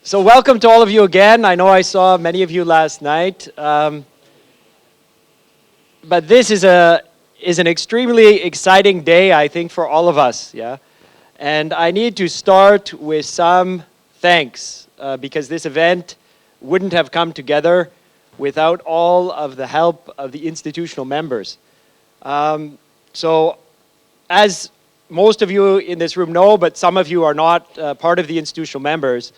So welcome to all of you again. I know I saw many of you last night, but this is an extremely exciting day, I think, for all of us. Yeah, and I need to start with some thanks because this event wouldn't have come together without all of the help of the institutional members. So, as most of you in this room know, but some of you are not part of the institutional members.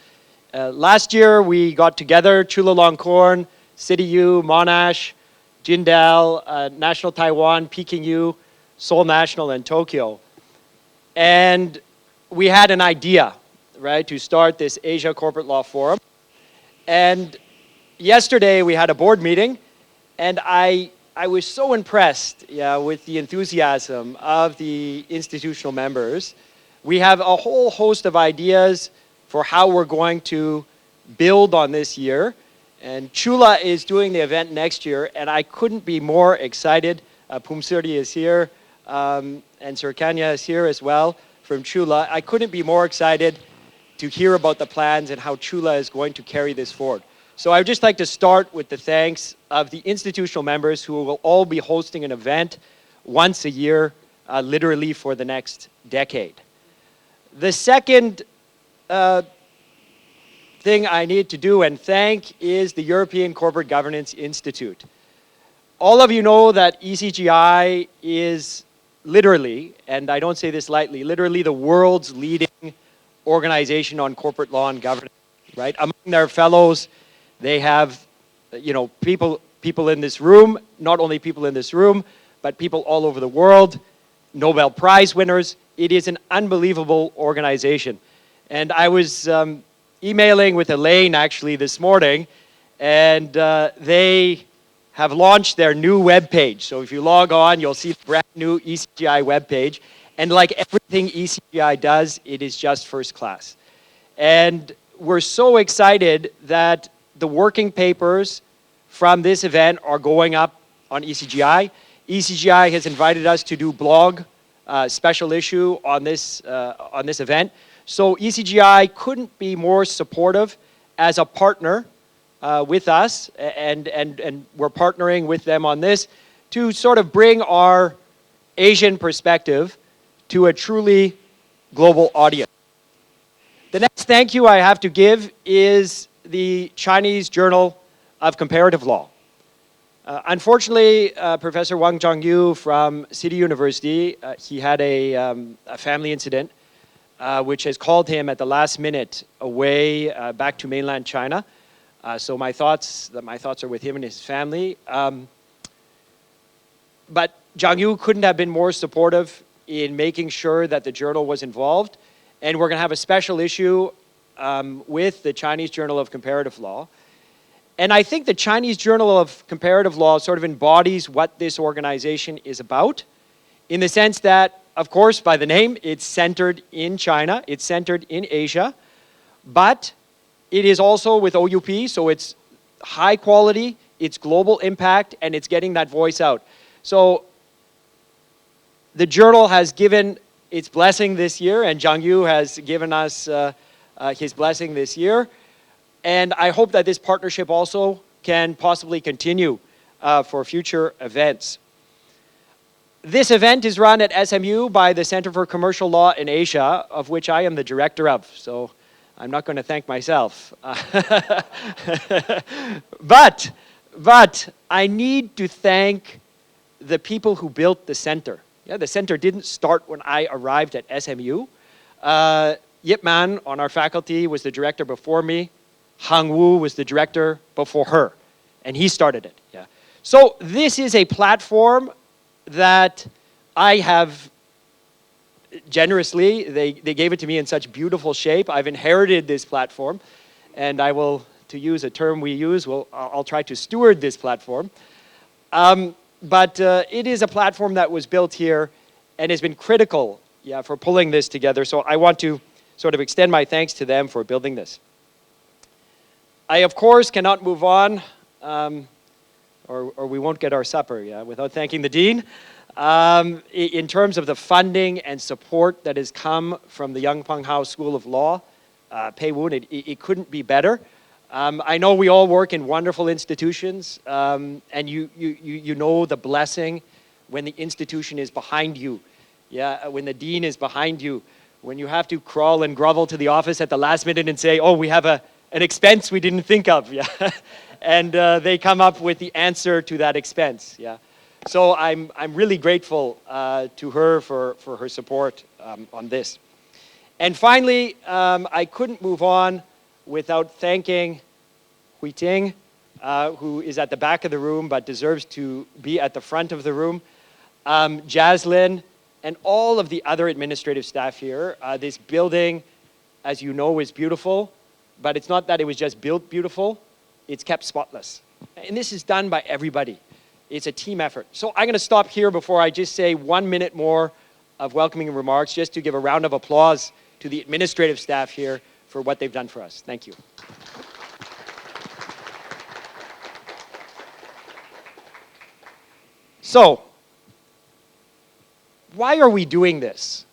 Last year, we got together, Chulalongkorn, City U, Monash, Jindal, National Taiwan, Peking U, Seoul National, and Tokyo. And we had an idea, right, to start this Asia Corporate Law Forum. And yesterday, we had a board meeting, and I was so impressed, with the enthusiasm of the institutional members. We have a whole host of ideas for how we're going to build on this year. And Chula is doing the event next year, and I couldn't be more excited. Pumsuri is here, and Surkanya is here as well from Chula. I couldn't be more excited to hear about the plans and how Chula is going to carry this forward. So I would just like to start with the thanks of the institutional members who will all be hosting an event once a year, literally for the next decade. The second thing I need to do and thank is the European Corporate Governance Institute. All of you know that ECGI is literally, and I don't say this lightly, literally the world's leading organization on corporate law and governance, right? Among their fellows, they have, people in this room, not only people in this room, but people all over the world, Nobel Prize winners. It is an unbelievable organization. And I was emailing with Elaine actually this morning, and they have launched their new webpage. So if you log on, you'll see the brand new ECGI webpage. And like everything ECGI does, it is just first class. And we're so excited that the working papers from this event are going up on ECGI. ECGI has invited us to do blog special issue on this event. So ECGI couldn't be more supportive as a partner with us, and we're partnering with them on this to sort of bring our Asian perspective to a truly global audience. The next thank you I have to give is the Chinese Journal of Comparative Law. Unfortunately, Professor Wang Zhangyu from City University, he had a family incident which has called him at the last minute away back to mainland China. So my thoughts are with him and his family. But Zhang Yu couldn't have been more supportive in making sure that the journal was involved. And we're going to have a special issue with the Chinese Journal of Comparative Law. And I think the Chinese Journal of Comparative Law sort of embodies what this organization is about, in the sense that, of course, by the name, it's centered in China, it's centered in Asia, but it is also with OUP, so it's high quality, it's global impact, and it's getting that voice out. So the journal has given its blessing this year, and Zhang Yu has given us his blessing this year. And I hope that this partnership also can possibly continue for future events. This event is run at SMU by the Center for Commercial Law in Asia, of which I am the director of. So I'm not going to thank myself. But I need to thank the people who built the center. Yeah, the center didn't start when I arrived at SMU. Yip Man on our faculty was the director before me. Hang Wu was the director before her, and he started it. Yeah. So this is a platform that I have generously, they gave it to me in such beautiful shape. I've inherited this platform, and I will, to use a term we use, I'll try to steward this platform. But it is a platform that was built here and has been critical, for pulling this together. So I want to sort of extend my thanks to them for building this. I, of course, cannot move on, or we won't get our supper, without thanking the Dean. In terms of the funding and support that has come from the Yung Peng Hao School of Law, Pey Woan. It couldn't be better. I know we all work in wonderful institutions, and you know the blessing when the institution is behind you. Yeah, when the dean is behind you, when you have to crawl and grovel to the office at the last minute and say, oh, we have an expense we didn't think of. Yeah, and they come up with the answer to that expense. Yeah, so I'm really grateful to her for her support on this. And finally, I couldn't move on without thanking Hui Ting, who is at the back of the room but deserves to be at the front of the room, Jaslyn, and all of the other administrative staff here. This building, as you know, is beautiful, but it's not that it was just built beautiful, it's kept spotless. And this is done by everybody. It's a team effort. So I'm going to stop here before I just say 1 minute more of welcoming remarks, just to give a round of applause to the administrative staff here for what they've done for us. Thank you. So, why are we doing this?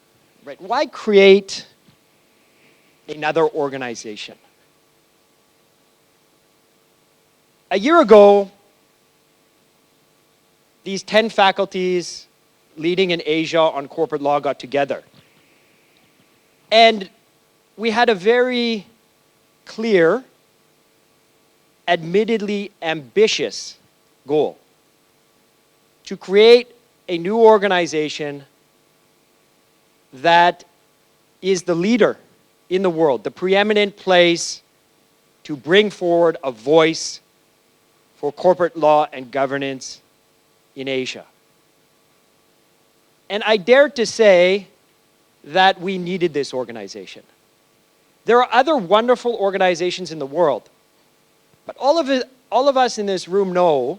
Right? Why create another organization? A year ago, these 10 faculties leading in Asia on corporate law got together. And we had a very clear, admittedly ambitious goal: to create a new organization that is the leader in the world, the preeminent place to bring forward a voice for corporate law and governance in Asia. And I dare to say that we needed this organization. There are other wonderful organizations in the world, but all of us in this room know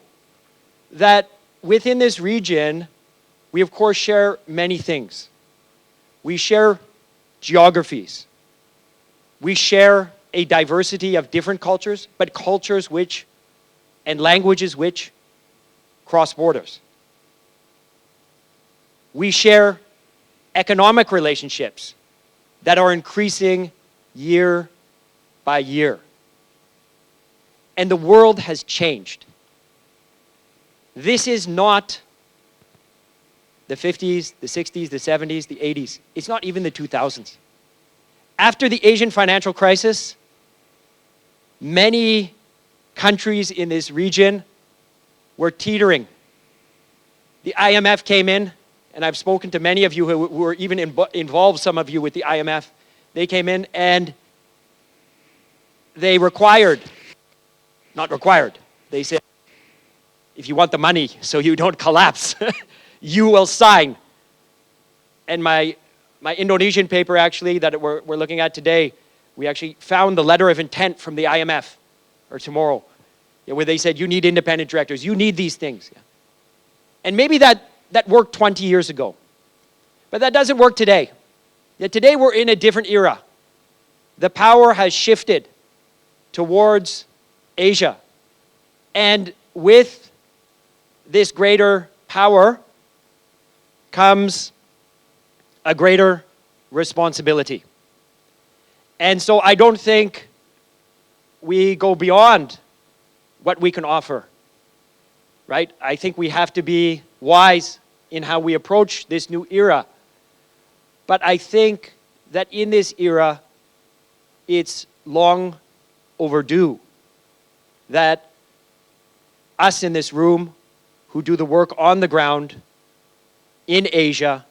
that within this region, we of course share many things. We share geographies. We share a diversity of different cultures, but cultures which, and languages which, cross borders. We share economic relationships that are increasing year by year. And the world has changed. This is not the 50s, the 60s, the 70s, the 80s. It's not even the 2000s. After the Asian financial crisis, many countries in this region were teetering. The IMF came in, and I've spoken to many of you who were even involved, some of you, with the IMF. They came in and they not required, they said, if you want the money so you don't collapse, you will sign. And my Indonesian paper, actually, that we're looking at today, we actually found the letter of intent from the IMF, or tomorrow, where they said, you need independent directors, you need these things. And maybe that worked 20 years ago, but that doesn't work today. Yet today we're in a different era. The power has shifted towards Asia. And with this greater power comes a greater responsibility. And so I don't think we go beyond what we can offer, right? I think we have to be wise in how we approach this new era. But I think that in this era, it's long overdue that us in this room who do the work on the ground in Asia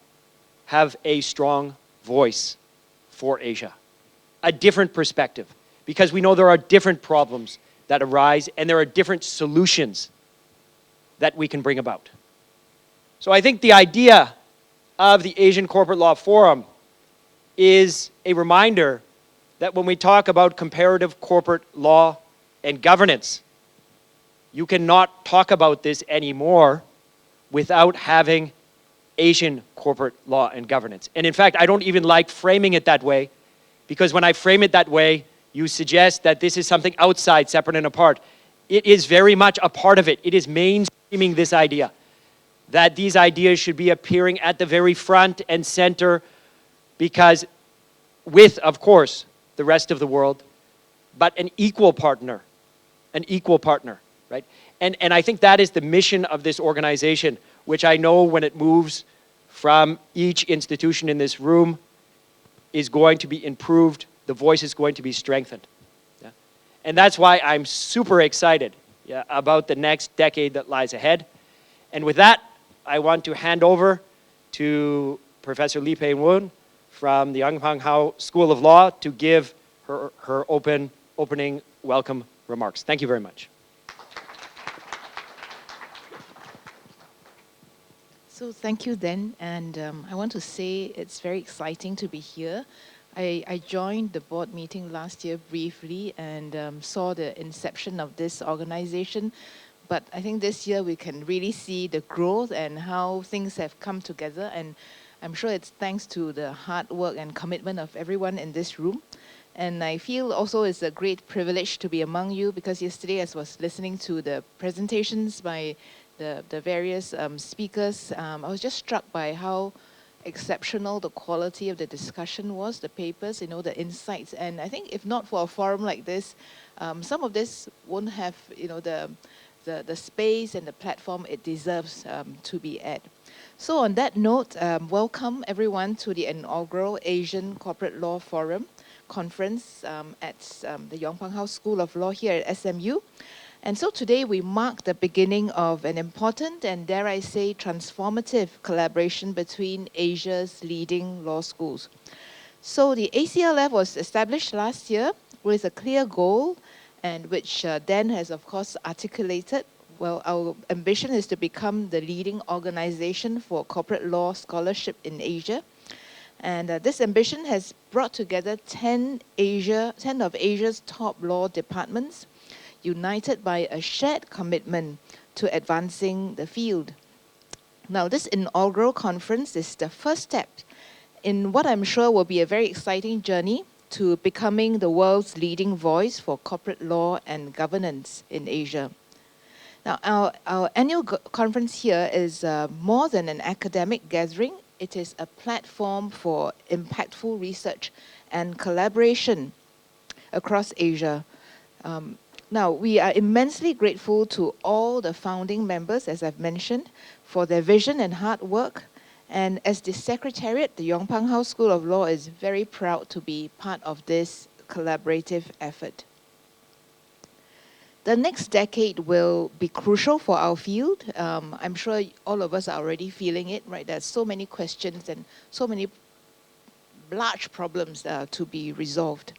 have a strong voice for Asia, a different perspective, because we know there are different problems that arise and there are different solutions that we can bring about. So I think the idea of the Asian Corporate Law Forum is a reminder that when we talk about comparative corporate law and governance, you cannot talk about this anymore without having Asian corporate law and governance. And in fact, I don't even like framing it that way, because when I frame it that way, you suggest that this is something outside, separate and apart. It is very much a part of it. It is mainstreaming this idea, that these ideas should be appearing at the very front and center, because with, of course, the rest of the world, but an equal partner, right? And I think that is the mission of this organization, which I know when it moves from each institution in this room is going to be improved, the voice is going to be strengthened. Yeah? And that's why I'm super excited, yeah, about the next decade that lies ahead. And with that, I want to hand over to Professor Lee Pey Woan from the Yong Pang Hao School of Law to give her opening welcome remarks. Thank you very much. So thank you, Dan. And I want to say it's very exciting to be here. I joined the board meeting last year briefly and saw the inception of this organization. But I think this year we can really see the growth and how things have come together. And I'm sure it's thanks to the hard work and commitment of everyone in this room. And I feel also it's a great privilege to be among you, because yesterday as I was listening to the presentations by the various speakers, I was just struck by how exceptional the quality of the discussion was, the papers, you know, the insights. And I think if not for a forum like this, some of this won't have, you know, the space and the platform it deserves to be at. So on that note, welcome everyone to the inaugural Asian Corporate Law Forum conference at the Yong Pang Hao School of Law here at SMU. And so today we mark the beginning of an important and, dare I say, transformative collaboration between Asia's leading law schools. So the ACLF was established last year with a clear goal, and which Dan has of course articulated. Well, our ambition is to become the leading organization for corporate law scholarship in Asia. And this ambition has brought together 10 of Asia's top law departments, united by a shared commitment to advancing the field. Now, this inaugural conference is the first step in what I'm sure will be a very exciting journey to becoming the world's leading voice for corporate law and governance in Asia. Now, our annual conference here is more than an academic gathering. It is a platform for impactful research and collaboration across Asia. Now, we are immensely grateful to all the founding members, as I've mentioned, for their vision and hard work. And as the Secretariat, the Yong Pang Hao School of Law is very proud to be part of this collaborative effort. The next decade will be crucial for our field. I'm sure all of us are already feeling it, right? There's so many questions and so many large problems to be resolved.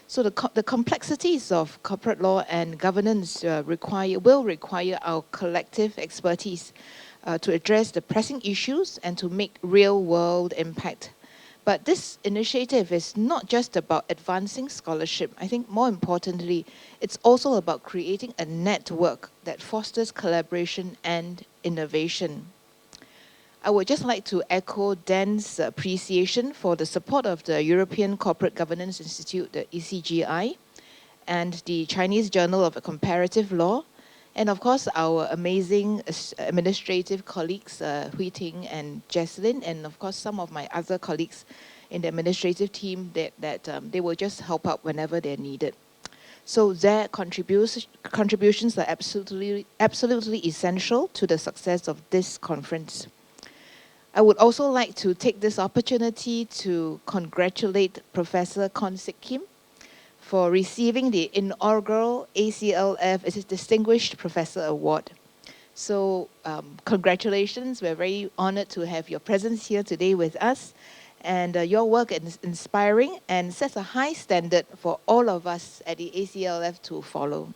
So the complexities of corporate law and governance will require our collective expertise to address the pressing issues and to make real-world impact. But this initiative is not just about advancing scholarship. I think more importantly, it's also about creating a network that fosters collaboration and innovation. I would just like to echo Dan's appreciation for the support of the European Corporate Governance Institute, the ECGI, and the Chinese Journal of Comparative Law, and of course our amazing administrative colleagues, Hui Ting and Jesselyn, and of course some of my other colleagues in the administrative team that they will just help out whenever they're needed. So their contributions are absolutely essential to the success of this conference. I would also like to take this opportunity to congratulate Professor Kon Sik Kim for receiving the inaugural ACLF as a Distinguished Professor Award. So congratulations, we're very honored to have your presence here today with us. And your work is inspiring and sets a high standard for all of us at the ACLF to follow.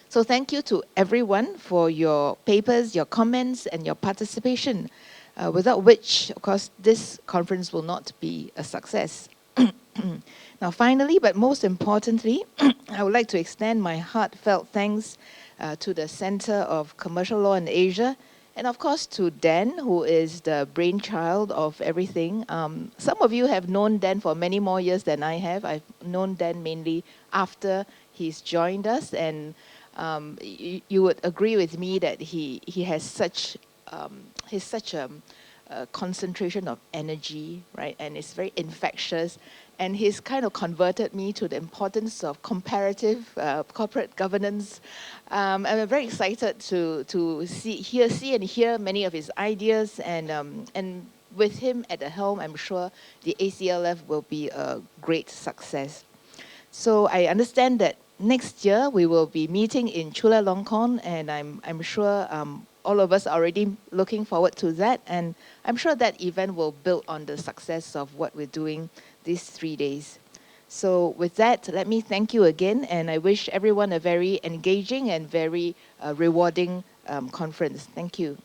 So thank you to everyone for your papers, your comments, and your participation, without which, of course, this conference will not be a success. Now, finally, but most importantly, I would like to extend my heartfelt thanks to the Center of Commercial Law in Asia, and of course to Dan, who is the brainchild of everything. Some of you have known Dan for many more years than I have. I've known Dan mainly after he's joined us, and you would agree with me that he has such a concentration of energy, right? And it's very infectious. and he's kind of converted me to the importance of comparative corporate governance. And I'm very excited to see and hear many of his ideas, and with him at the helm, I'm sure the ACLF will be a great success. So I understand that next year we will be meeting in Chulalongkorn, and I'm sure all of us are already looking forward to that, and I'm sure that event will build on the success of what we're doing these 3 days. So with that, let me thank you again, and I wish everyone a very engaging and very rewarding conference. Thank you.